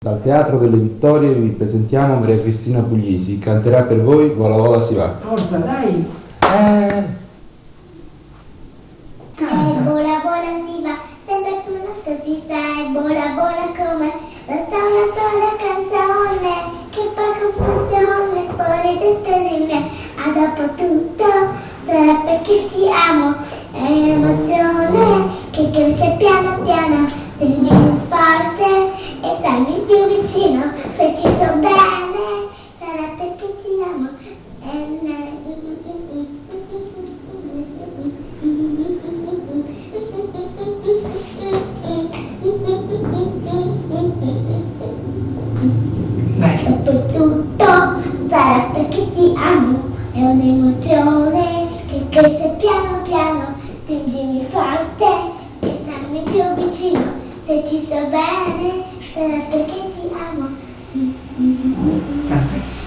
Dal Teatro delle Vittorie vi presentiamo Maria Cristina Puglisi, canterà per voi Vola Vola si va. Forza, dai! Vola vola si va, sempre più alto si sta, vola vola come basta una sola canzone, che fa confusione, fuori tutte di me, ma dopo tutto sarà perché ti amo, è un'emozione che cresce piano piano, stringi più forte e stammi più vicino, se ci sto bene, sarà perché ti amo, dopo tutto sarà perché ti amo, è un'emozione che cresce piano piano, stringimi forte e stammi più vicino, se ci sto bene sarà perché ti amo.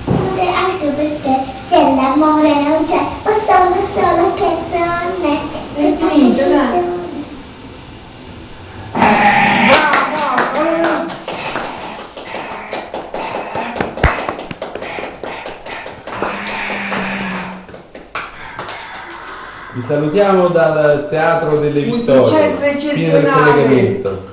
Non c'è altro per te, se l'amore non c'è, basta una sola canzone. È finito, dai. Vi salutiamo dal Teatro delle Un Vittorie. successo Fine del eccezionale. collegamento.